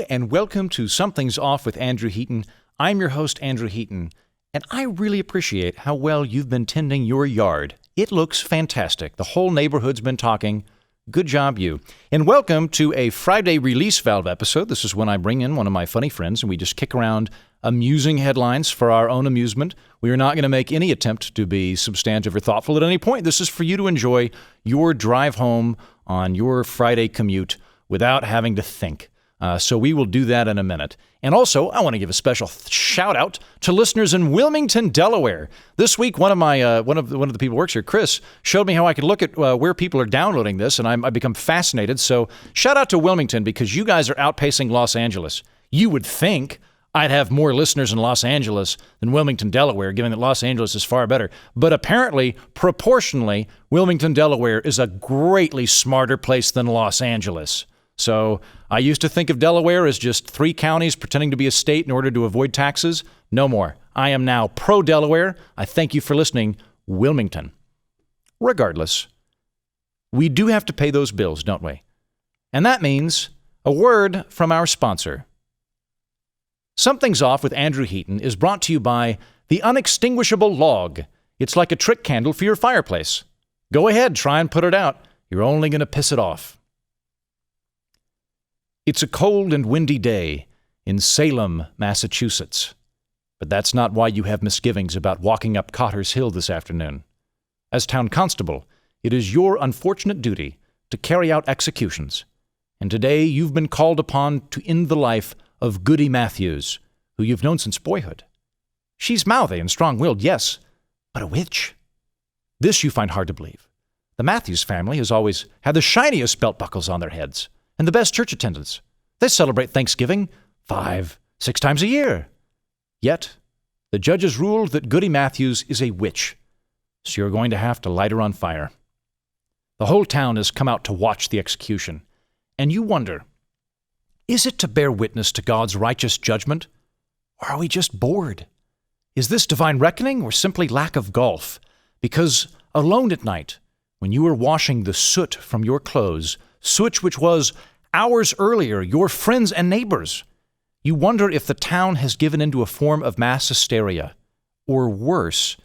and welcome to Something's Off with Andrew Heaton. I'm your host, Andrew Heaton, and I really appreciate how well you've been tending your yard. It looks fantastic. The whole neighborhood's been talking. Good job, you. And welcome to a Friday release valve episode. This is when I bring in one of my funny friends and we just kick around amusing headlines for our own amusement. We are not going to make any attempt to be substantive or thoughtful at any point. This is for you to enjoy your drive home on your Friday commute without having to think. So we will do that in a minute. And also, I want to give a special shout out to listeners in Wilmington, Delaware. This week, one of the people who works here, Chris, showed me how I could look at where people are downloading this, and I become fascinated. So shout out to Wilmington because you guys are outpacing Los Angeles. You would think I'd have more listeners in Los Angeles than Wilmington, Delaware, given that Los Angeles is far better. But apparently, proportionally, Wilmington, Delaware is a greatly smarter place than Los Angeles. So I used to think of Delaware as just 3 counties pretending to be a state in order to avoid taxes. No more. I am now pro-Delaware. I thank you for listening, Wilmington. Regardless, we do have to pay those bills, don't we? And that means a word from our sponsor. Something's Off with Andrew Heaton is brought to you by the Unextinguishable Log. It's like a trick candle for your fireplace. Go ahead, try and put it out. You're only going to piss it off. It's a cold and windy day in Salem, Massachusetts. But that's not why you have misgivings about walking up Cotter's Hill this afternoon. As town constable, it is your unfortunate duty to carry out executions. And today you've been called upon to end the life of Goody Matthews, who you've known since boyhood. She's mouthy and strong-willed, yes, but a witch. This you find hard to believe. The Matthews family has always had the shiniest belt buckles on their heads and the best church attendance. They celebrate Thanksgiving 5-6 times a year. Yet, the judges ruled that Goody Matthews is a witch, so you're going to have to light her on fire. The whole town has come out to watch the execution, and you wonder, is it to bear witness to God's righteous judgment, or are we just bored? Is this divine reckoning or simply lack of golf? Because alone at night, when you were washing the soot from your clothes, soot which was hours earlier your friends and neighbors, you wonder if the town has given into a form of mass hysteria, or worse,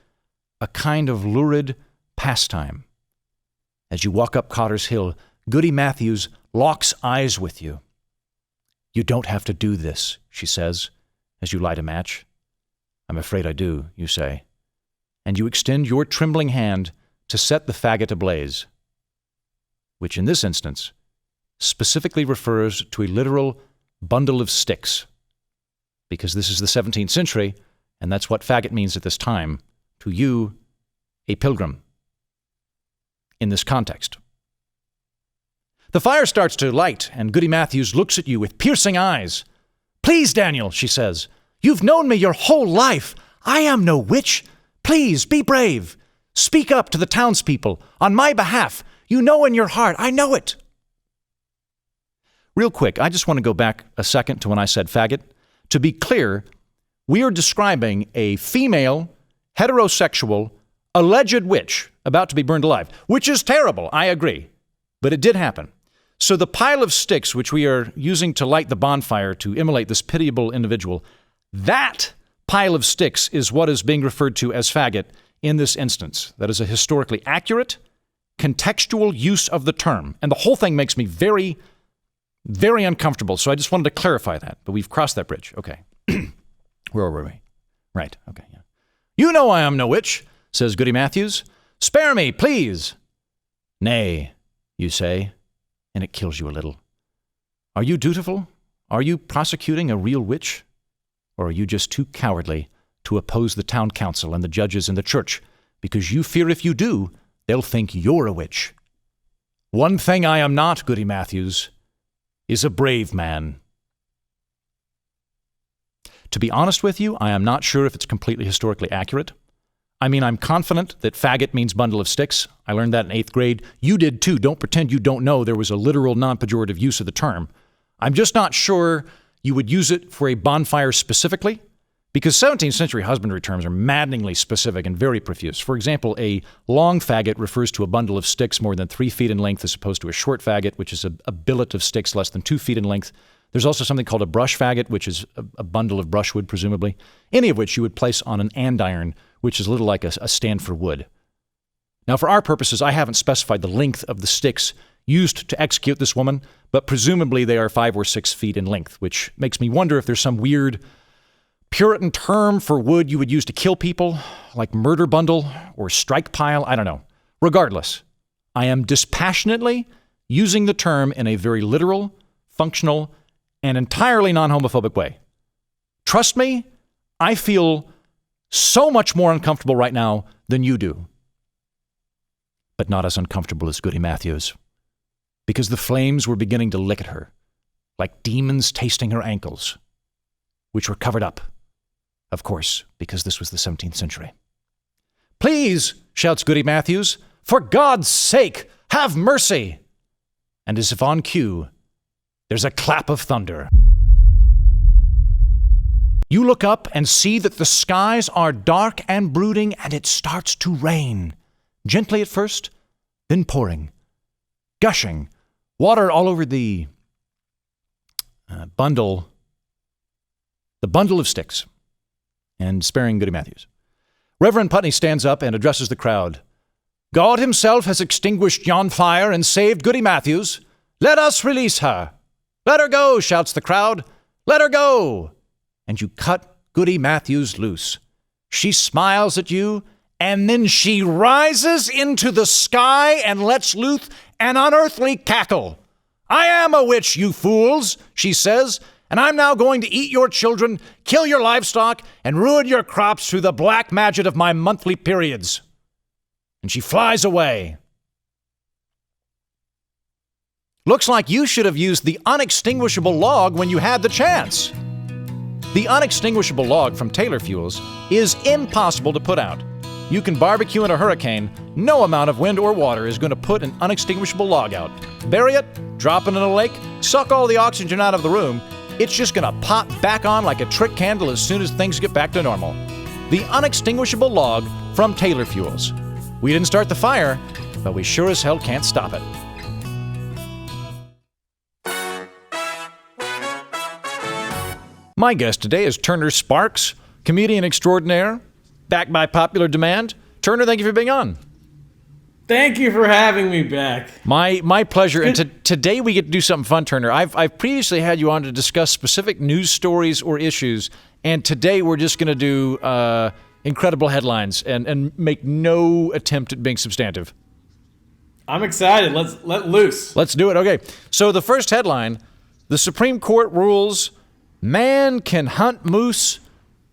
a kind of lurid pastime. As you walk up Cotter's Hill, Goody Matthews locks eyes with you. You don't have to do this, she says, as you light a match. I'm afraid I do, you say, and you extend your trembling hand to set the faggot ablaze, which in this instance specifically refers to a literal bundle of sticks, because this is the 17th century, and that's what faggot means at this time, to you, a pilgrim, in this context. The fire starts to light, and Goody Matthews looks at you with piercing eyes. Please, Daniel, she says, you've known me your whole life. I am no witch. Please, be brave. Speak up to the townspeople on my behalf. You know in your heart, I know it. Real quick, I just want to go back a second to when I said faggot. To be clear, we are describing a female, heterosexual, alleged witch about to be burned alive, which is terrible, I agree. But it did happen. So the pile of sticks which we are using to light the bonfire to immolate this pitiable individual, that pile of sticks is what is being referred to as faggot in this instance. That is a historically accurate, contextual use of the term. And the whole thing makes me very, very uncomfortable. So I just wanted to clarify that. But we've crossed that bridge. Okay. Where were we? Right. Okay. Yeah. You know I am no witch, says Goody Matthews. Spare me, please. Nay, you say, and it kills you a little. Are you dutiful? Are you prosecuting a real witch? Or are you just too cowardly to oppose the town council and the judges and the church because you fear if you do, they'll think you're a witch? One thing I am not, Goody Matthews, is a brave man. To be honest with you, I am not sure if it's completely historically accurate. I mean, I'm confident that faggot means bundle of sticks. I learned that in 8th grade. You did too. Don't pretend you don't know there was a literal non-pejorative use of the term. I'm just not sure you would use it for a bonfire specifically, because 17th century husbandry terms are maddeningly specific and very profuse. For example, a long faggot refers to a bundle of sticks more than 3 feet in length as opposed to a short faggot, which is a billet of sticks less than 2 feet in length. There's also something called a brush faggot, which is a bundle of brushwood, presumably, any of which you would place on an andiron, which is a little like a stand for wood. Now, for our purposes, I haven't specified the length of the sticks used to execute this woman, but presumably they are 5 or 6 feet in length, which makes me wonder if there's some weird Puritan term for wood you would use to kill people, like murder bundle or strike pile. I don't know. Regardless, I am dispassionately using the term in a very literal, functional, and entirely non-homophobic way. Trust me, I feel so much more uncomfortable right now than you do. But not as uncomfortable as Goody Matthews, because the flames were beginning to lick at her, like demons tasting her ankles, which were covered up, of course, because this was the 17th century. "Please," shouts Goody Matthews, "for God's sake, have mercy!" And as if on cue, there's a clap of thunder. You look up and see that the skies are dark and brooding, and it starts to rain. Gently at first, then pouring, gushing, water all over the bundle of sticks, and sparing Goody Matthews. Reverend Putney stands up and addresses the crowd. "God himself has extinguished yon fire and saved Goody Matthews. Let us release her. Let her go," shouts the crowd. "Let her go." And you cut Goody Matthews loose. She smiles at you, and then she rises into the sky and lets loose an unearthly cackle. "I am a witch, you fools," she says, "and I'm now going to eat your children, kill your livestock, and ruin your crops through the black magic of my monthly periods." And she flies away. Looks like you should have used the unextinguishable log when you had the chance. The unextinguishable log from Taylor Fuels is impossible to put out. You can barbecue in a hurricane. No amount of wind or water is going to put an unextinguishable log out. Bury it, drop it in a lake, suck all the oxygen out of the room. It's just going to pop back on like a trick candle as soon as things get back to normal. The unextinguishable log from Taylor Fuels. We didn't start the fire, but we sure as hell can't stop it. My guest today is Turner Sparks, comedian extraordinaire, back by popular demand. Turner, thank you for being on. Thank you for having me back. My pleasure. And today we get to do something fun, Turner. I've previously had you on to discuss specific news stories or issues, and today we're just going to do incredible headlines and make no attempt at being substantive. I'm excited. Let's let loose. Let's do it. Okay. So the first headline, the Supreme Court rules man can hunt moose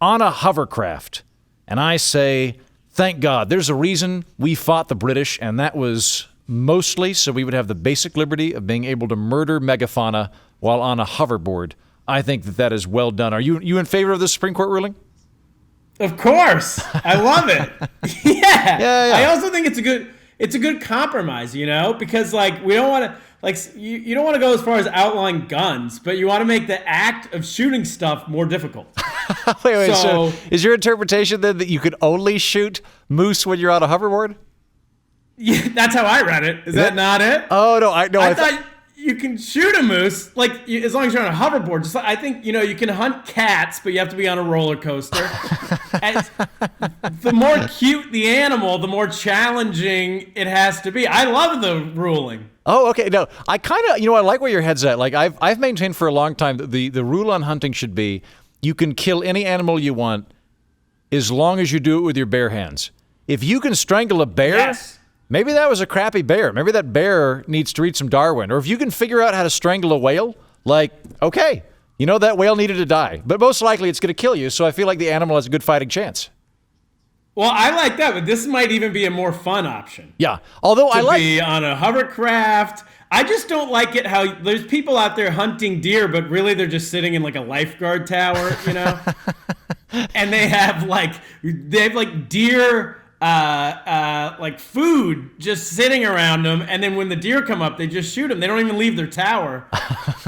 on a hovercraft. And I say, thank God. There's a reason we fought the British, and that was mostly so we would have the basic liberty of being able to murder megafauna while on a hoverboard. I think that is well done. Are you in favor of the Supreme Court ruling? Of course. I love it. Yeah. I also think it's a good compromise, because we don't want to you don't want to go as far as outlawing guns, but you want to make the act of shooting stuff more difficult. Wait. So is your interpretation then that you could only shoot moose when you're on a hoverboard? Yeah, that's how I read it. Is that not it? Oh no, I thought you can shoot a moose as long as you're on a hoverboard. I think you can hunt cats, but you have to be on a roller coaster. And the more cute the animal, the more challenging it has to be. I love the ruling. Oh, okay. No, I kind of, I like where your head's at. I've maintained for a long time that the rule on hunting should be you can kill any animal you want as long as you do it with your bare hands. If you can strangle a bear, yes. Maybe that was a crappy bear. Maybe that bear needs to read some Darwin. Or if you can figure out how to strangle a whale, okay, that whale needed to die. But most likely it's going to kill you, so I feel like the animal has a good fighting chance. Well, I like that, but this might even be a more fun option. Yeah, although I like... to be on a hovercraft. I just don't like it how there's people out there hunting deer, but really they're just sitting in a lifeguard tower, And they have deer... food just sitting around them, and then when the deer come up, they just shoot them. They don't even leave their tower.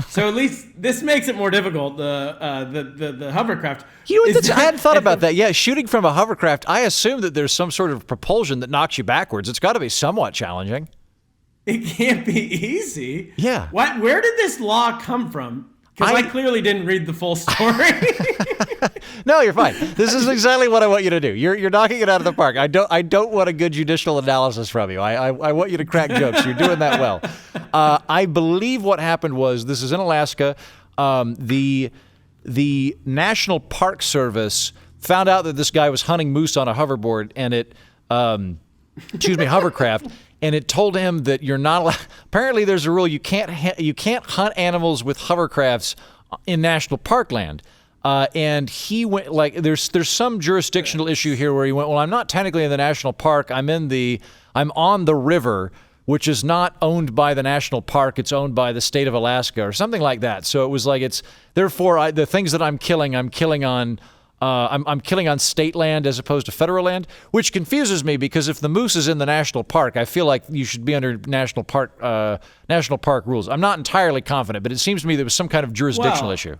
So at least this makes it more difficult. The hovercraft. I hadn't thought about that. Yeah, shooting from a hovercraft. I assume that there's some sort of propulsion that knocks you backwards. It's got to be somewhat challenging. It can't be easy. Yeah. Where did this law come from? Because I clearly didn't read the full story. No, you're fine. This is exactly what I want you to do. You're knocking it out of the park. I don't want a good judicial analysis from you. I want you to crack jokes. You're doing that well. I believe what happened was, this is in Alaska. The National Park Service found out that this guy was hunting moose on a hoverboard, and hovercraft, and it told him that you're not allowed. Apparently, there's a rule you can't hunt animals with hovercrafts in national park land. And he went there's some jurisdictional issue here where he went, well, I'm not technically in the national park. I'm on the river, which is not owned by the national park. It's owned by the state of Alaska or something like that. So it was like, therefore the things that I'm killing on state land as opposed to federal land, which confuses me, because if the moose is in the national park, I feel like you should be under national park rules. I'm not entirely confident, but it seems to me there was some kind of jurisdictional issue.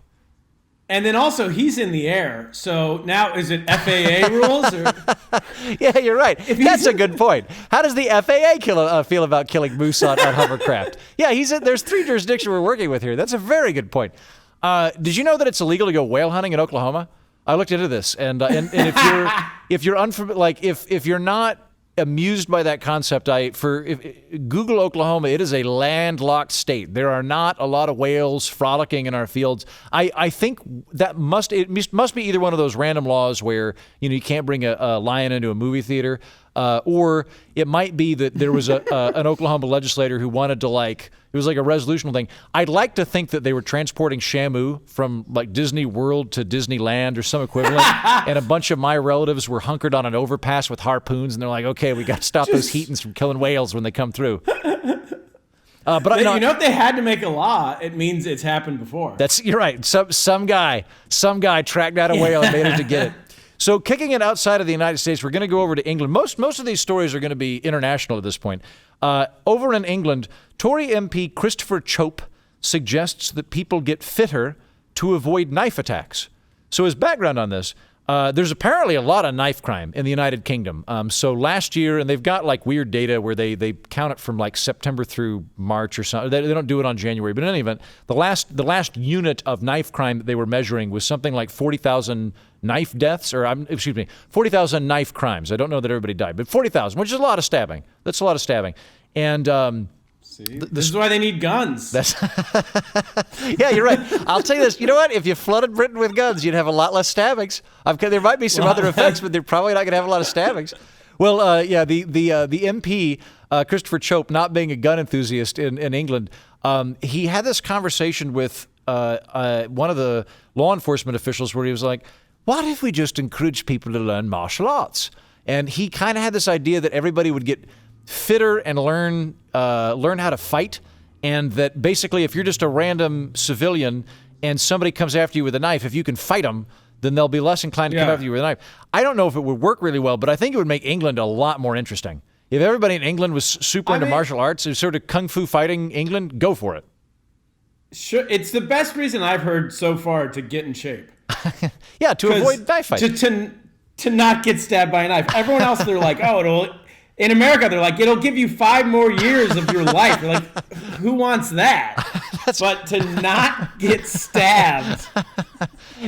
And then also, he's in the air. So now, is it FAA rules? Or? Yeah, you're right. That's a good point. How does the FAA feel about killing moose on hovercraft? Yeah, there's 3 jurisdictions we're working with here. That's a very good point. Did you know that it's illegal to go whale hunting in Oklahoma? I looked into this, and if you're not amused by that concept, Google Oklahoma. It is a landlocked state. There are not a lot of whales frolicking in our fields. I think that must be either one of those random laws where you can't bring a lion into a movie theater, or it might be that there was an Oklahoma legislator who wanted to it was like a resolutional thing. I'd like to think that they were transporting Shamu from Disney World to Disneyland or some equivalent, and a bunch of my relatives were hunkered on an overpass with harpoons, and they're like, okay, we got to stop those Heatons from killing whales when they come through. But if they had to make a law, it means it's happened before. You're right. Some guy tracked down a whale and managed to get it. So kicking it outside of the United States, we're going to go over to England. Most of these stories are going to be international at this point. Over in England, Tory MP Christopher Chope suggests that people get fitter to avoid knife attacks. So his background on this, there's apparently a lot of knife crime in the United Kingdom. So last year, and they've got weird data where they count it from September through March or something. They don't do it on January, but in any event, the last unit of knife crime that they were measuring was something like 40,000 knife deaths, 40,000 knife crimes. I don't know that everybody died, but 40,000, which is a lot of stabbing. That's a lot of stabbing. And this is why they need guns. Yeah, you're right. I'll tell you this. You know what? If you flooded Britain with guns, you'd have a lot less stabbings. There might be some other effects, but they're probably not going to have a lot of stabbings. Well, the MP, Christopher Chope, not being a gun enthusiast in England, he had this conversation with one of the law enforcement officials where he was like, what if we just encourage people to learn martial arts? And he kind of had this idea that everybody would get fitter and learn how to fight, and that basically if you're just a random civilian and somebody comes after you with a knife, if you can fight them, then they'll be less inclined to come after you with a knife. I don't know if it would work really well, but I think it would make England a lot more interesting. If everybody in England was super into martial arts, sort of kung fu fighting England, go for it. Sure, it's the best reason I've heard so far to get in shape. Yeah, to avoid knife fights. To not get stabbed by a knife. Everyone else, they're like, in America, they're like, it'll give you 5 more years of your life. They're like, who wants that? But to not get stabbed,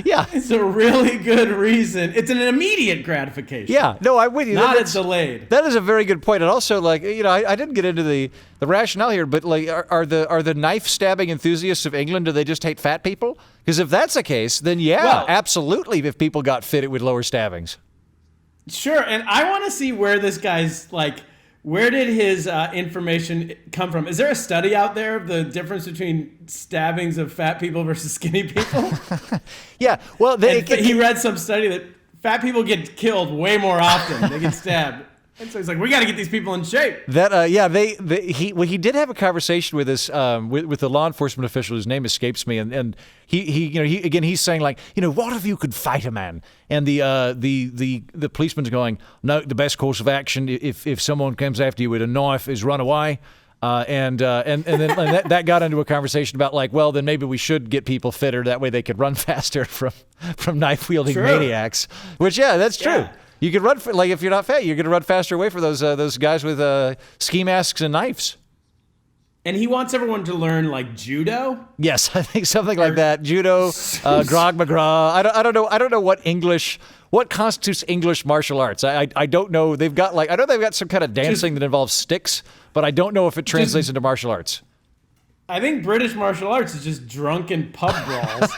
yeah, it's a really good reason. It's an immediate gratification. Yeah, no, I'm with you. Not delayed. That is a very good point. And also, I didn't get into the rationale here, but are the knife stabbing enthusiasts of England, do they just hate fat people? Because if that's the case, then absolutely. If people got fit, it would lower stabbings. Sure, and I want to see where this guy's where did his information come from? Is there a study out there of the difference between stabbings of fat people versus skinny people? Yeah, well, he read some study that fat people get killed way more often. They get stabbed. And so he's like, we got to get these people in shape. He did have a conversation with this with the law enforcement official whose name escapes me, and he's saying what if you could fight a man? And the policeman's going, no, the best course of action if someone comes after you with a knife is run away. And then that got into a conversation about then maybe we should get people fitter, that way they could run faster from knife wielding maniacs. Which that's true. Yeah. You could run if you're not fat, you're going to run faster away from those guys with ski masks and knives. And he wants everyone to learn like judo. Yes, I think something like that. Judo, grog magraw. I don't know what constitutes English martial arts. I don't know. They've got I know they've got some kind of dancing that involves sticks, but I don't know if it translates into martial arts. I think British martial arts is just drunken pub brawls.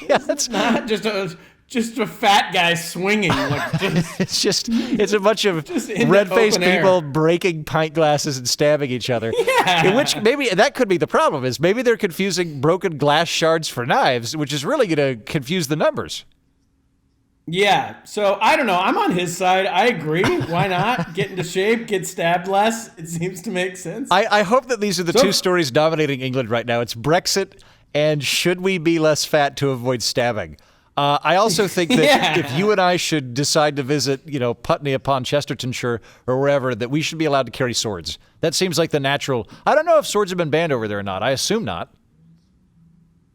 Yeah, that's not just a fat guy swinging. It's a bunch of red-faced people breaking pint glasses and stabbing each other. Yeah. In which maybe that could be the problem, is maybe they're confusing broken glass shards for knives, which is really going to confuse the numbers. Yeah, so I don't know. I'm on his side. I agree. Why not? Get into shape, get stabbed less. It seems to make sense. I hope that these are the two stories dominating England right now. It's Brexit and should we be less fat to avoid stabbing. I also think that if you and I should decide to visit, Putney upon Chestertonshire or wherever, that we should be allowed to carry swords. That seems like the natural. I don't know if swords have been banned over there or not. I assume not.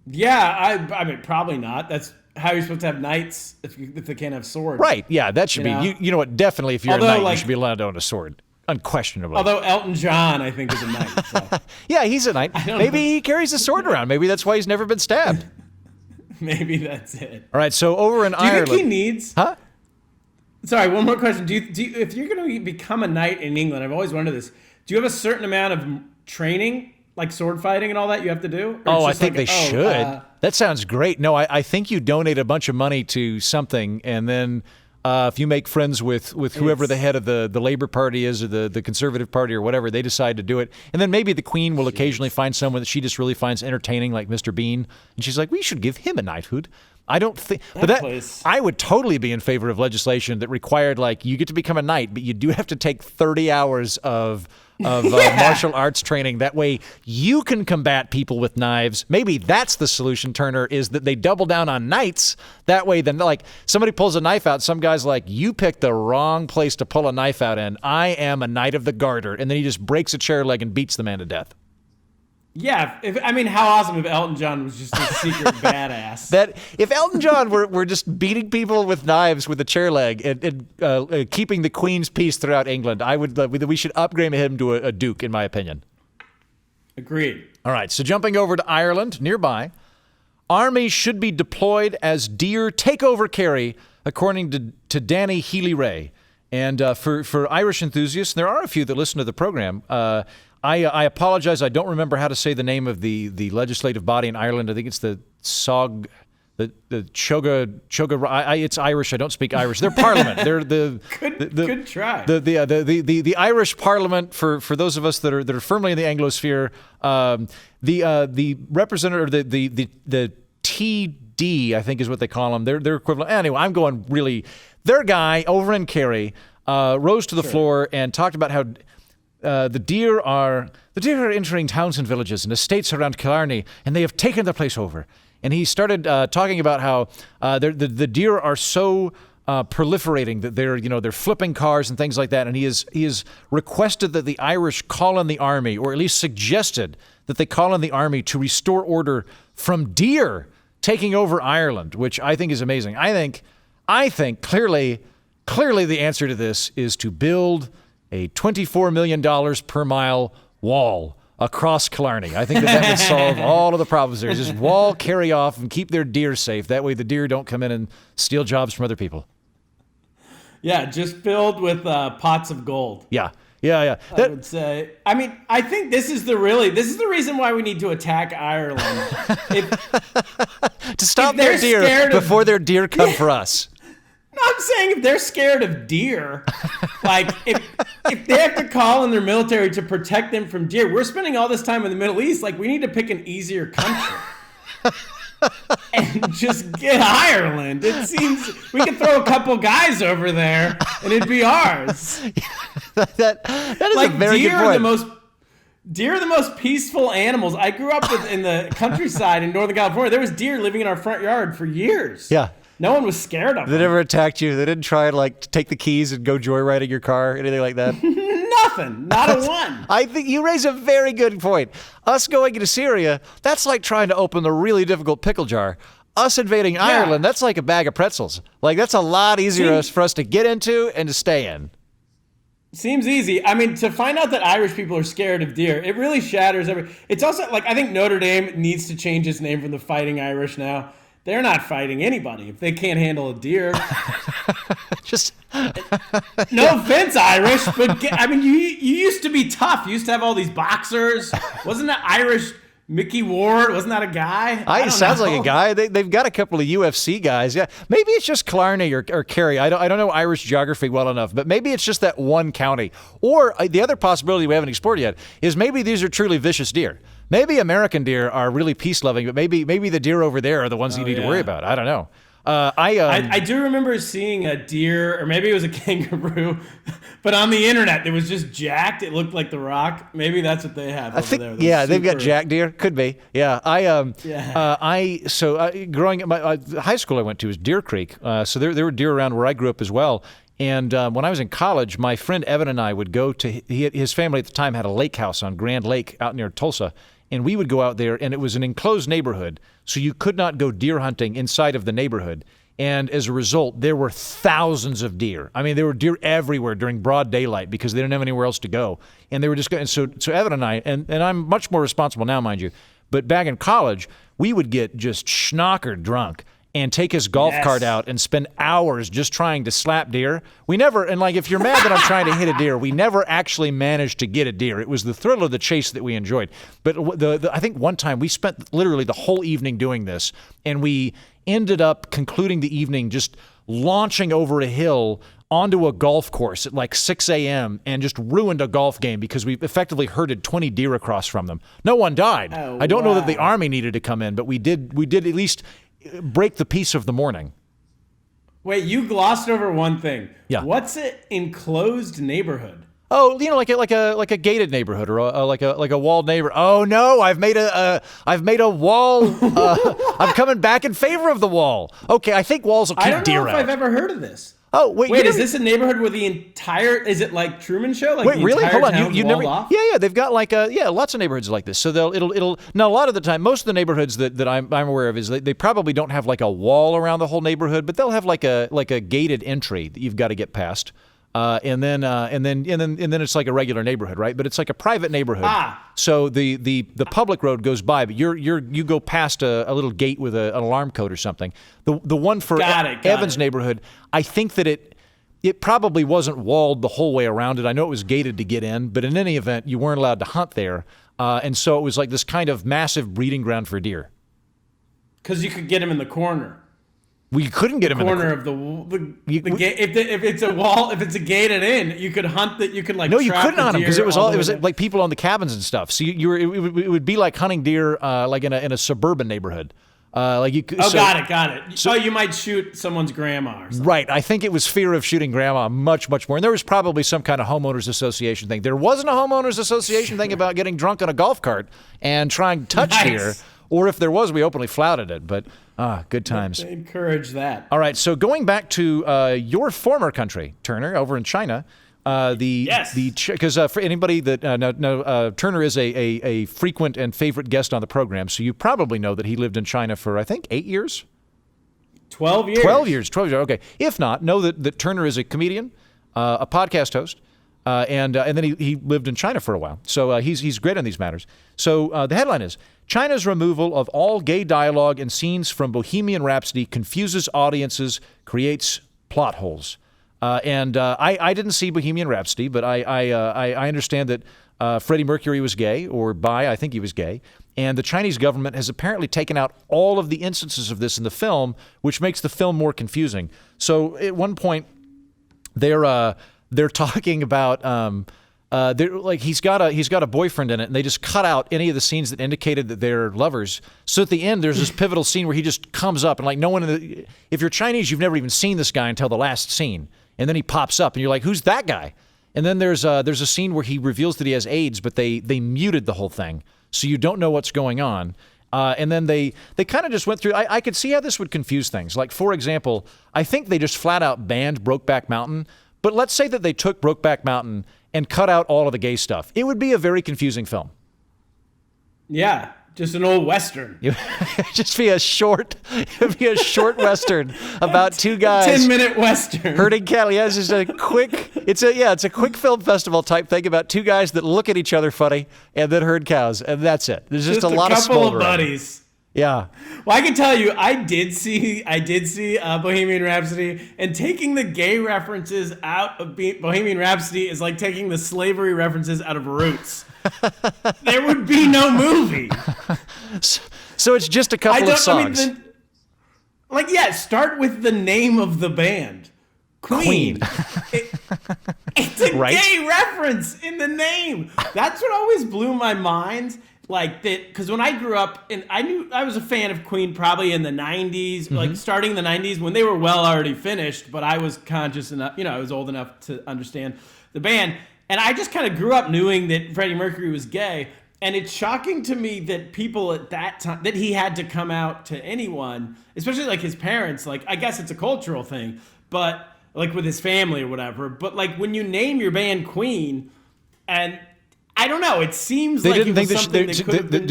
Yeah, I mean, probably not. That's how you're supposed to have knights if they can't have swords. Right, yeah, that should be. You know what, definitely if you're a knight, you should be allowed to own a sword. Unquestionably. Although Elton John, I think, is a knight. So. Yeah, he's a knight. Maybe he carries a sword around. Maybe that's why he's never been stabbed. Maybe that's it. All right, so over in Ireland. Do you think he needs... Huh? Sorry, one more question. Do you, if you're going to become a knight in England, I've always wondered this, do you have a certain amount of training, like sword fighting and all that you have to do? I think they should. That sounds great. No, I think you donate a bunch of money to something, and then if you make friends with whoever the head of the Labour Party is, or the Conservative Party or whatever, they decide to do it. And then maybe the Queen will occasionally find someone that she just really finds entertaining, like Mr. Bean. And she's like, we should give him a knighthood. I don't think, I would totally be in favor of legislation that required, you get to become a knight, but you do have to take 30 hours of martial arts training. That way you can combat people with knives. Maybe that's the solution, Turner, is that they double down on knights. That way, then, somebody pulls a knife out, some guy's like, you picked the wrong place to pull a knife out in. I am a knight of the garter. And then he just breaks a chair leg and beats the man to death. Yeah, how awesome if Elton John was just a secret badass. That if Elton John were just beating people with knives with a chair leg and keeping the Queen's peace throughout England, we should upgrade him to a duke, in my opinion. Agreed. All right, so jumping over to Ireland, nearby, army should be deployed as deer takeover carry, according to Danny Healy-Rae. And for Irish enthusiasts, there are a few that listen to the program. I apologize. I don't remember how to say the name of the legislative body in Ireland. I think it's the SOG, the Choga. It's Irish. I don't speak Irish. They're Parliament. They're good try. The Irish Parliament for those of us that are firmly in the Anglosphere. The representative, the TD, I think is what they call them. Their equivalent. Anyway, I'm going really. Their guy over in Kerry rose to the floor and talked about how. The deer are entering towns and villages and estates around Killarney, and they have taken the place over. And he started talking about how the deer are so proliferating that they're flipping cars and things like that. And he has requested that the Irish call in the army, or at least suggested that they call in the army to restore order from deer taking over Ireland, which I think is amazing. I think clearly the answer to this is to build a $24 million per mile wall across Killarney. I think that would solve all of the problems there. Just wall, carry off, and keep their deer safe. That way the deer don't come in and steal jobs from other people. Yeah, just filled with pots of gold. Yeah. I would say. I mean, I think this is the reason why we need to attack Ireland. To stop their deer before their deer come for us. No, I'm saying if they're scared of deer, if they have to call in their military to protect them from deer, we're spending all this time in the Middle East. We need to pick an easier country and just get Ireland. It seems we could throw a couple guys over there and it'd be ours. that is a very good point. Deer are the most peaceful animals. I grew up in the countryside in Northern California. There was deer living in our front yard for years. Yeah. No one was scared of them. They never attacked you. They didn't try to take the keys and go joyriding your car, anything like that. Nothing. Not a one. I think you raise a very good point. Us going into Syria, that's like trying to open the really difficult pickle jar. Us invading Ireland, that's like a bag of pretzels. That's a lot easier for us to get into and to stay in. Seems easy. I mean, to find out that Irish people are scared of deer, it really shatters It's also like I think Notre Dame needs to change its name from the Fighting Irish now. They're not fighting anybody if they can't handle a deer. Just no offense, Irish, but I mean, you used to be tough. You used to have all these boxers. Wasn't that Irish? Mickey Ward, wasn't that a guy? It sounds like a guy. They've got a couple of UFC guys. Yeah, maybe it's just Killarney or Kerry. I don't know Irish geography well enough, but maybe it's just that one county. Or the other possibility we haven't explored yet is maybe these are truly vicious deer. Maybe American deer are really peace-loving, but maybe the deer over there are the ones you need to worry about. I don't know. I do remember seeing a deer, or maybe it was a kangaroo, but on the internet it was just jacked. It looked like The Rock. Maybe that's what they have over there. Yeah, they've got jack deer. Could be. Yeah, growing up, my high school I went to was Deer Creek. So there were deer around where I grew up as well. And when I was in college, my friend Evan and I would go to his family at the time had a lake house on Grand Lake out near Tulsa. And we would go out there, and it was an enclosed neighborhood, so you could not go deer hunting inside of the neighborhood. And as a result, there were thousands of deer. I mean, there were deer everywhere during broad daylight because they didn't have anywhere else to go. And they were just going. So Evan and I, and I'm much more responsible now, mind you, but back in college, we would get just schnockered drunk and take his golf cart out and spend hours just trying to slap deer. We never, and like if you're mad that I'm trying to hit a deer, we never actually managed to get a deer. It was the thrill of the chase that we enjoyed. But I think one time we spent literally the whole evening doing this, and we ended up concluding the evening just launching over a hill onto a golf course at like 6 a.m. and just ruined a golf game because we effectively herded 20 deer across from them. No one died. I don't know that the Army needed to come in, but we did at least break the peace of the morning. Wait, you glossed over one thing. Yeah. What's an enclosed neighborhood? Oh, like a gated neighborhood or like a walled neighborhood. Oh no, I've made a wall. I'm coming back in favor of the wall. Okay, I think walls will keep deer out. I don't know if I've ever heard of this. Oh wait, is this a neighborhood where the entire? Is it like Truman Show? Like wait, the really? entire Hold on, town's you never? walled off? Yeah, they've got like lots of neighborhoods like this. So it'll now a lot of the time, most of the neighborhoods that I'm aware of is they probably don't have like a wall around the whole neighborhood, but they'll have like a gated entry that you've got to get past. And then it's like a regular neighborhood, right? But it's like a private neighborhood. So the public road goes by, but you go past a little gate with an alarm code or something. The one for Evan's neighborhood, I think that it probably wasn't walled the whole way around it. I know it was gated to get in, but in any event, you weren't allowed to hunt there, and so it was like this kind of massive breeding ground for deer. Because you could get them in the corner. We couldn't get him in the corner of the gate. If it's a wall, if it's a gated in, you could hunt that. You could like no, you couldn't hunt them because it was in. like people on the cabins and stuff. So it would be like hunting deer like in a suburban neighborhood. Got it. So you might shoot someone's grandma or something. Right. I think it was fear of shooting grandma much more, and there was probably some kind of homeowners association thing. There wasn't a homeowners association thing about getting drunk on a golf cart and trying to touch deer. Or if there was, we openly flouted it. But good times. They encourage that. All right. So going back to your former country, Turner, over in China. Because for anybody that Turner is a frequent and favorite guest on the program, so you probably know that he lived in China for I think 8 years. 12 years. 12 years. Okay. If not, know that Turner is a comedian, a podcast host. And then he lived in China for a while. So he's great on these matters. So the headline is, China's removal of all gay dialogue and scenes from Bohemian Rhapsody confuses audiences, creates plot holes. I didn't see Bohemian Rhapsody, but I understand that Freddie Mercury was gay, or bi, I think he was gay. And the Chinese government has apparently taken out all of the instances of this in the film, which makes the film more confusing. So at one point, they're talking about he's got a boyfriend in it, and they just cut out any of the scenes that indicated that they're lovers. So at the end, there's this pivotal scene where he just comes up, and like no one if you're Chinese, you've never even seen this guy until the last scene, and then he pops up, and you're like, who's that guy? And then there's a scene where he reveals that he has AIDS, but they muted the whole thing, so you don't know what's going on. And then they kind of just went through. I could see how this would confuse things. Like, for example, I think they just flat out banned Brokeback Mountain. But let's say that they took Brokeback Mountain and cut out all of the gay stuff. It would be a very confusing film. Yeah, just an old Western. Just be a short Western about two guys. 10-minute Western. Herding cattle. Yeah, it's just a quick, it's a quick film festival type thing about two guys that look at each other funny and then herd cows. And that's it. There's just a lot of couple of buddies. Yeah. Well, I can tell you, I did see Bohemian Rhapsody, and taking the gay references out of Bohemian Rhapsody is like taking the slavery references out of Roots. There would be no movie. So it's just a couple of songs. Start with the name of the band. Queen. It's a gay reference in the name. That's what always blew my mind. Like that, because when I grew up, and I knew I was a fan of Queen probably in the 90s, like starting the 90s when they were well already finished, but I was conscious enough, I was old enough to understand the band. And I just kind of grew up knowing that Freddie Mercury was gay. And it's shocking to me that people at that time, that he had to come out to anyone, especially like his parents. Like, I guess it's a cultural thing, but like with his family or whatever. But like when you name your band Queen, and I don't know. It seems like didn't it was think something that could have been...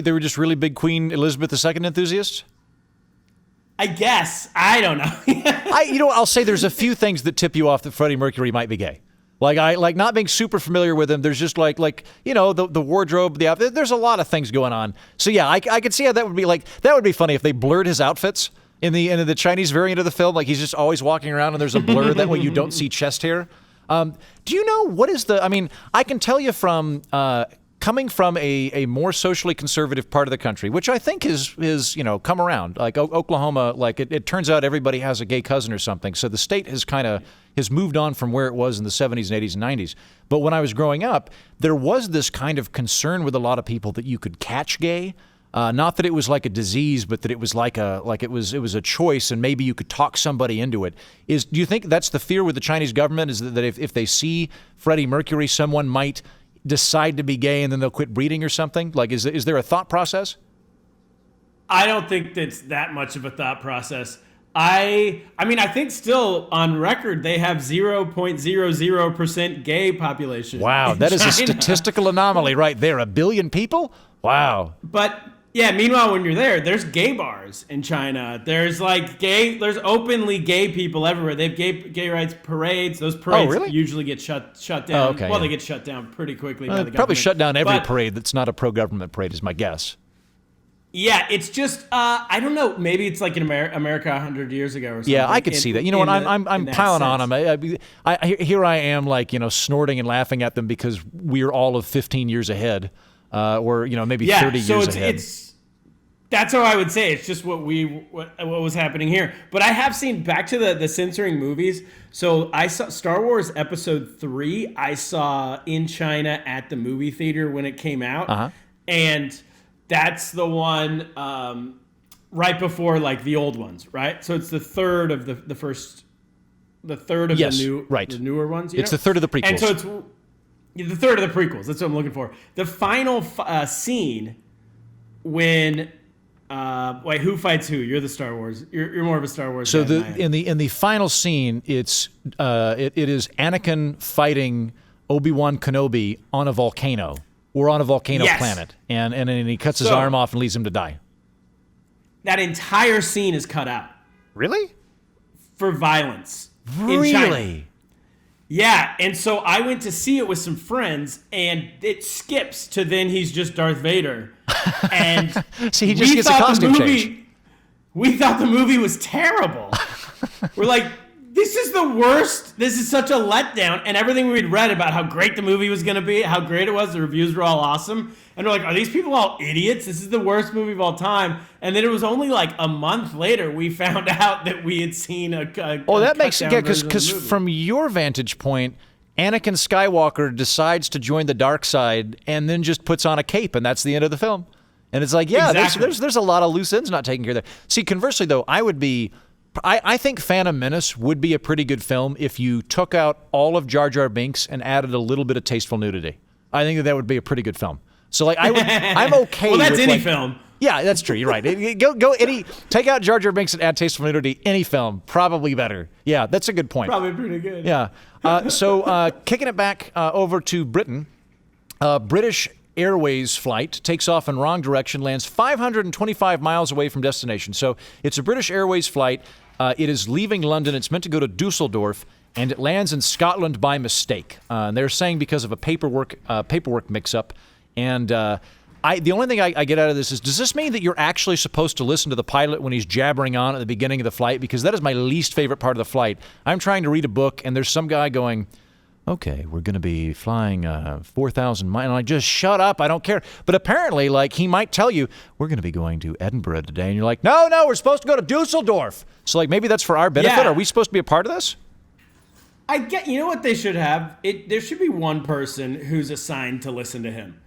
they were just really big Queen Elizabeth II enthusiasts? I guess. I don't know. I'll say there's a few things that tip you off that Freddie Mercury might be gay. Like not being super familiar with him. There's just the wardrobe, the outfit. There's a lot of things going on. So yeah, I could see how that would be like. That would be funny if they blurred his outfits in the Chinese variant of the film. Like he's just always walking around and there's a blur that way you don't see chest hair. Do you know what is I can tell you from coming from a more socially conservative part of the country, which I think is come around, like Oklahoma, like it turns out everybody has a gay cousin or something. So the state has moved on from where it was in the 70s and 80s and 90s. But when I was growing up, there was this kind of concern with a lot of people that you could catch gay. Not that it was like a disease, but that it was it was a choice, and maybe you could talk somebody into it. Do you think that's the fear with the Chinese government? Is that if they see Freddie Mercury, someone might decide to be gay and then they'll quit breeding or something? Like, is there a thought process? I don't think that's that much of a thought process. I think still on record they have 0.00% gay population. Wow, that is a statistical anomaly right there. 1 billion people? Wow. But yeah, meanwhile, when you're there, there's gay bars in China. There's there's openly gay people everywhere. They have gay rights parades. Those parades usually get shut down. Oh, okay, they get shut down pretty quickly by the government. Probably shut down every parade that's not a pro-government parade is my guess. Yeah, it's just I don't know. Maybe it's like in America 100 years ago or something. Yeah, I could see that. You know what? I'm piling on them. Here I am, snorting and laughing at them because we're all of 15 years ahead. Or maybe 30 years ahead. That's how I would say it's just what was happening here. But I have seen back to the censoring movies. So I saw Star Wars Episode 3. I saw in China at the movie theater when it came out, and that's the one right before the old ones, right? So it's the third of the first, the third of the newer ones. It's the third of the prequels. And so it's the third of the prequels. That's what I'm looking for. The final scene when who fights who? You're the Star Wars. You're more of a Star Wars. So guy in the final scene, it is Anakin fighting Obi-Wan Kenobi on a volcano. We're on a volcano planet, and he cuts his arm off and leaves him to die. That entire scene is cut out. Really? For violence. Really? In China. Yeah, and so I went to see it with some friends, and it skips to then he's just Darth Vader. And see, he just gets a costume change. We thought the movie was terrible. We're like, this is the worst. This is such a letdown. And everything we'd read about how great the movie was going to be, how great it was, the reviews were all awesome. And we're like, are these people all idiots? This is the worst movie of all time. And then it was only a month later we found out that we had seen that makes sense. Yeah, because from your vantage point, Anakin Skywalker decides to join the dark side and then just puts on a cape, and that's the end of the film. And it's exactly. there's a lot of loose ends not taken care of there. See, conversely though, I think Phantom Menace would be a pretty good film if you took out all of Jar Jar Binks and added a little bit of tasteful nudity. I think that would be a pretty good film. So I'm okay. Well, that's with any film. Yeah, that's true. You're right. Go take out Jar Jar Binks and add tasteful nudity. Any film, probably better. Yeah, that's a good point. Probably pretty good. Yeah. So kicking it back over to Britain, British Airways flight takes off in wrong direction, lands 525 miles away from destination. So it's a British Airways flight. It is leaving London. It's meant to go to Dusseldorf, and it lands in Scotland by mistake. And they're saying because of a paperwork mix-up. And the only thing I get out of this is, does this mean that you're actually supposed to listen to the pilot when he's jabbering on at the beginning of the flight? Because that is my least favorite part of the flight. I'm trying to read a book, and there's some guy going, okay, we're going to be flying 4,000 miles. And I'm like, just shut up. I don't care. But apparently, like, he might tell you, we're going to be going to Edinburgh today. And you're like, no, we're supposed to go to Dusseldorf. So, like, maybe that's for our benefit. Yeah. Are we supposed to be a part of this? You know what they should have? There should be one person who's assigned to listen to him.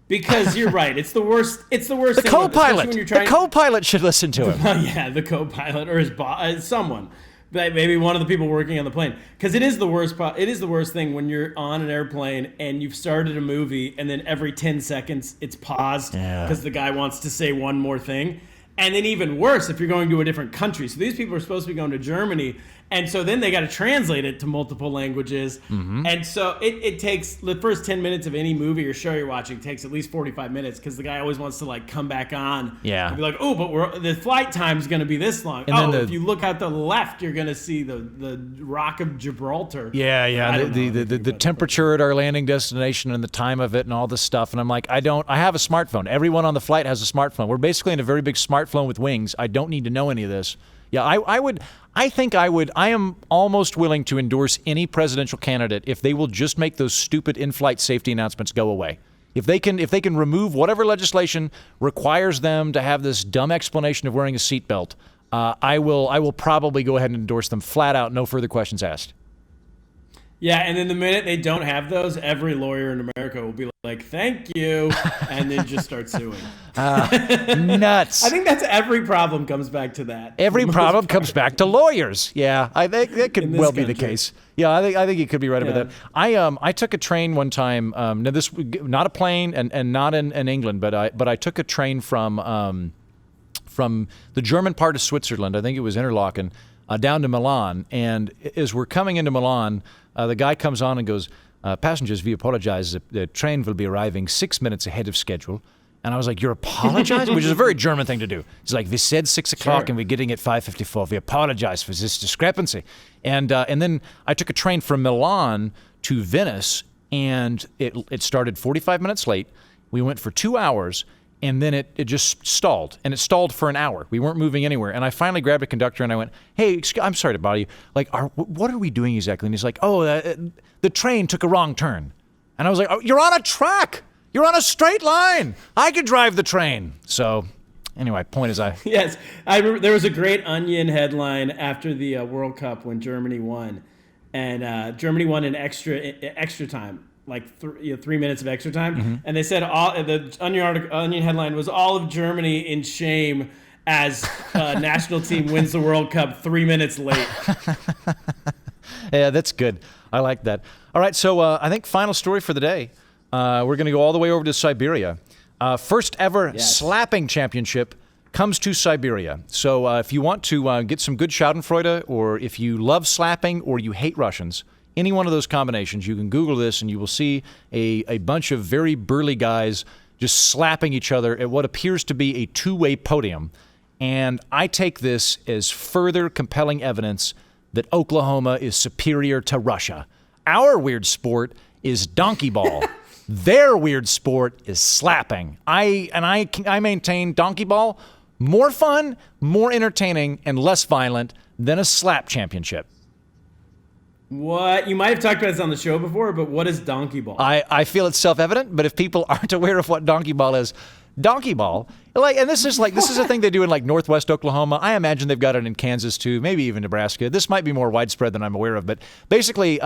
Because you're right. It's the worst. It's the worst. The co-pilot. The co-pilot should listen to him. Yeah, the co-pilot or his boss, someone. Maybe one of the people working on the plane. Because it is the worst. It is the worst thing when you're on an airplane and you've started a movie and then every 10 seconds it's paused because the guy wants to say one more thing. And then even worse if you're going to a different country. So these people are supposed to be going to Germany. And so then they got to translate it to multiple languages. Mm-hmm. And so it takes the first 10 minutes of any movie or show you're watching takes at least 45 minutes because the guy always wants to like come back on. Yeah. And be like, oh, but the flight time's going to be this long. And if you look out the left, you're going to see the Rock of Gibraltar. Yeah. The temperature at our landing destination and the time of it and all this stuff. And I'm like, I have a smartphone. Everyone on the flight has a smartphone. We're basically in a very big smartphone with wings. I don't need to know any of this. Yeah, I am almost willing to endorse any presidential candidate if they will just make those stupid in-flight safety announcements go away. If they can remove whatever legislation requires them to have this dumb explanation of wearing a seatbelt, I will probably go ahead and endorse them flat out, no further questions asked. Yeah, and then the minute they don't have those, every lawyer in America will be like, thank you, and then just start suing. Nuts. I think that's every problem comes back to that. Every problem comes back to lawyers. Yeah, I think that could well be the case. Yeah, I think you could be right about that. I took a train one time. Now this not a plane and not in England, but I took a train from the German part of Switzerland. I think it was Interlaken, down to Milan. And as we're coming into Milan, the guy comes on and goes, passengers, we apologize. The train will be arriving 6 minutes ahead of schedule. And I was like, you're apologizing? Which is a very German thing to do. He's like, we said 6 o'clock and we're getting at 5:54. We apologize for this discrepancy. And then I took a train from Milan to Venice, and it started 45 minutes late. We went for 2 hours. And then it just stalled, and it stalled for an hour. We weren't moving anywhere. And I finally grabbed a conductor, and I went, hey, I'm sorry to bother you. Like, what are we doing exactly? And he's like, the train took a wrong turn. And I was like, oh, you're on a track. You're on a straight line. I could drive the train. So anyway, point is Yes, I remember there was a great Onion headline after the World Cup when Germany won. And Germany won in extra time. Like 3 minutes of extra time, mm-hmm. And they said the Onion headline was all of Germany in shame as national team wins the World Cup 3 minutes late. Yeah, that's good. I like that. All right, so I think final story for the day. We're going to go all the way over to Siberia. First ever slapping championship comes to Siberia. So if you want to get some good Schadenfreude, or if you love slapping or you hate Russians, any one of those combinations, you can Google this and you will see a bunch of very burly guys just slapping each other at what appears to be a two-way podium. And I take this as further compelling evidence that Oklahoma is superior to Russia. Our weird sport is donkey ball. Their weird sport is slapping. I maintain donkey ball, more fun, more entertaining, and less violent than a slap championship. What? You might have talked about this on the show before, but what is donkey ball? I feel it's self-evident, but if people aren't aware of what donkey ball is, donkey ball, this is a thing they do in like Northwest Oklahoma. I imagine they've got it in Kansas too, maybe even Nebraska. This might be more widespread than I'm aware of, but basically,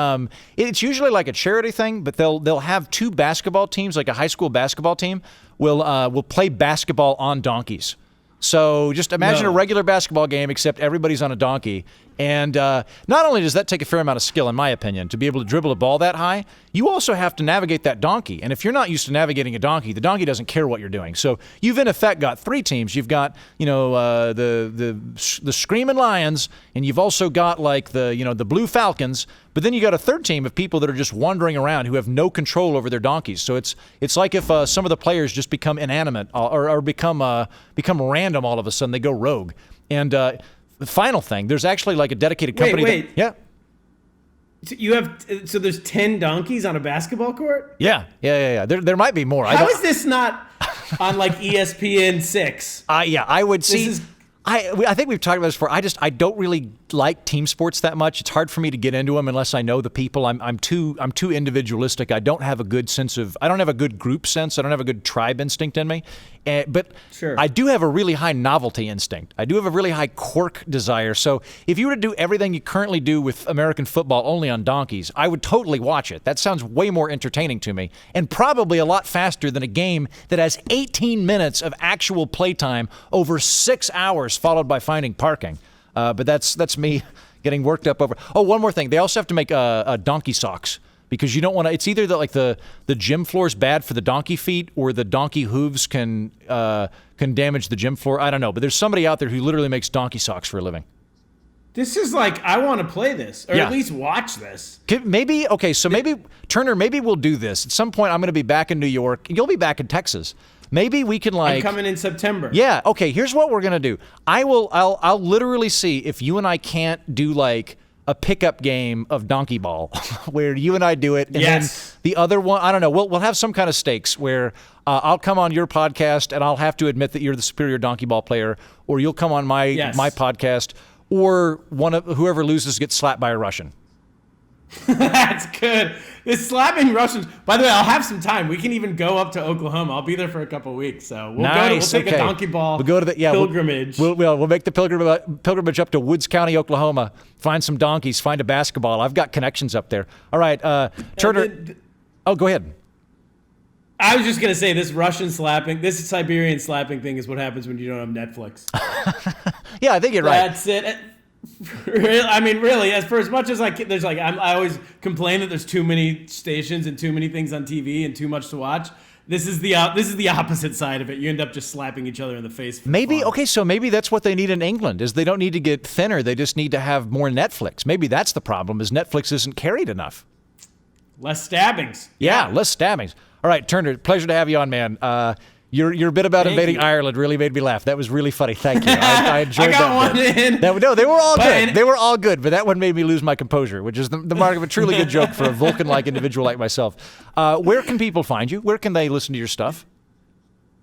it's usually like a charity thing. But they'll have two basketball teams, like a high school basketball team, will play basketball on donkeys. So just imagine a regular basketball game, except everybody's on a donkey, And not only does that take a fair amount of skill, in my opinion, to be able to dribble a ball that high, you also have to navigate that donkey. And if you're not used to navigating a donkey, the donkey doesn't care what you're doing. So you've in effect got three teams. You've got the Screaming Lions, and you've also got like the Blue Falcons. But then you got a third team of people that are just wandering around who have no control over their donkeys. So it's like if some of the players just become inanimate or become random all of a sudden. They go rogue. And the final thing, there's actually like a dedicated company. Wait. Yeah. So there's 10 donkeys on a basketball court? Yeah. There might be more. How is this not on like ESPN 6? Yeah, I would see. I think we've talked about this before. I don't really like team sports that much. It's hard for me to get into them unless I know the people. I'm too individualistic. I don't have a good group sense. I don't have a good tribe instinct in me. But sure. I do have a really high novelty instinct. I do have a really high quirk desire. So if you were to do everything you currently do with American football only on donkeys, I would totally watch it. That sounds way more entertaining to me, and probably a lot faster than a game that has 18 minutes of actual playtime over 6 hours, followed by finding parking. But that's me getting worked up over. Oh, one more thing. They also have to make donkey socks, because you don't want to. It's either that like the gym floor is bad for the donkey feet, or the donkey hooves can damage the gym floor. I don't know, but there's somebody out there who literally makes donkey socks for a living. This is like, I want to play this, or at least watch this. Maybe Turner. Maybe we'll do this at some point. I'm going to be back in New York. You'll be back in Texas. Maybe we can I'm coming in September. Yeah. Okay. Here's what we're gonna do. I'll literally see if you and I can't do like a pickup game of donkey ball, where you and I do it, and then the other one, I don't know. We'll have some kind of stakes where I'll come on your podcast and I'll have to admit that you're the superior donkey ball player, or you'll come on my podcast, or whoever loses gets slapped by a Russian. That's good. This slapping Russians. By the way, I'll have some time. We can even go up to Oklahoma. I'll be there for a couple of weeks, so we'll take a donkey ball pilgrimage. We'll make the pilgrimage up to Woods County, Oklahoma. Find some donkeys. Find a basketball. I've got connections up there. All right, Turner. Go ahead. I was just gonna say this this Siberian slapping thing is what happens when you don't have Netflix. Yeah, I think you're right. That's it. I mean, really, as much as I always complain that there's too many stations and too many things on TV and too much to watch. This is the opposite side of it. You end up just slapping each other in the face. Maybe that's what they need in England. Is they don't need to get thinner. They just need to have more Netflix. Maybe that's the problem. Is Netflix isn't carried enough. Less stabbings. Yeah, less stabbings. All right, Turner, pleasure to have you on, man. Your bit about invading Ireland really made me laugh. That was really funny. Thank you. I enjoyed that. I got one in. No, they were all good. They were all good, but that one made me lose my composure, which is the mark of a truly good joke for a Vulcan-like individual like myself. Where can people find you? Where can they listen to your stuff?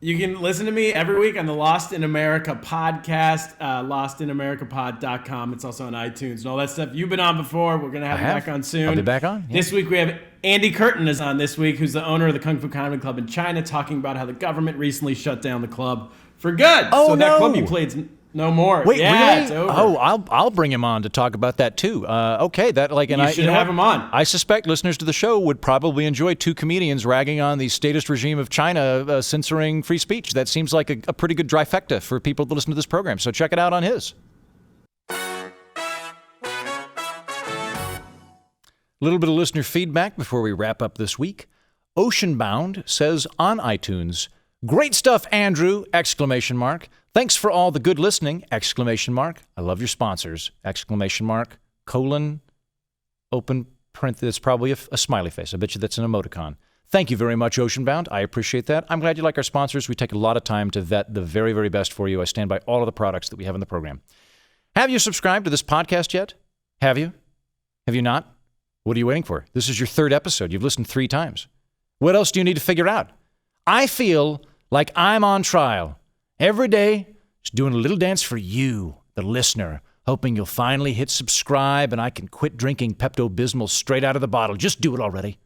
You can listen to me every week on the Lost in America podcast, lostinamericapod.com. It's also on iTunes and all that stuff. You've been on before. We're going to have you back on soon. I'll be back on. Yeah. This week we have Andy Curtin is on this week, who's the owner of the Kung Fu Comedy Club in China, talking about how the government recently shut down the club for good. Oh, so that club you played no more. Wait, really? It's over. Oh, I'll bring him on to talk about that too. Okay, you should have him on. I suspect listeners to the show would probably enjoy two comedians ragging on the statist regime of China censoring free speech. That seems like a pretty good trifecta for people to listen to this program. So check it out on his. A little bit of listener feedback before we wrap up this week. Oceanbound says on iTunes, "Great stuff, Andrew! ! Thanks for all the good listening! ! I love your sponsors! ! Colon, open print. That's probably a smiley face. I bet you that's an emoticon. Thank you very much, Oceanbound. I appreciate that. I'm glad you like our sponsors. We take a lot of time to vet the very, very best for you. I stand by all of the products that we have in the program. Have you subscribed to this podcast yet? Have you? Have you not? What are you waiting for? This is your third episode. You've listened 3 times. What else do you need to figure out? I feel like I'm on trial. Every day, just doing a little dance for you, the listener, hoping you'll finally hit subscribe and I can quit drinking Pepto-Bismol straight out of the bottle. Just do it already.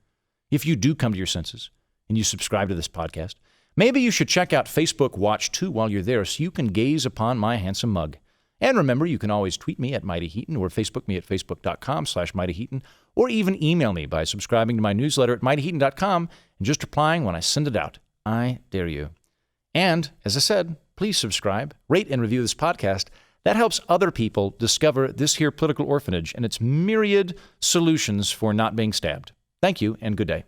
If you do come to your senses and you subscribe to this podcast, maybe you should check out Facebook Watch too while you're there so you can gaze upon my handsome mug. And remember, you can always tweet me at Mighty Heaton or Facebook me at facebook.com/Mighty Heaton, or even email me by subscribing to my newsletter at mightyheaton.com and just replying when I send it out. I dare you. And, as I said, please subscribe, rate, and review this podcast. That helps other people discover this here political orphanage and its myriad solutions for not being stabbed. Thank you, and good day.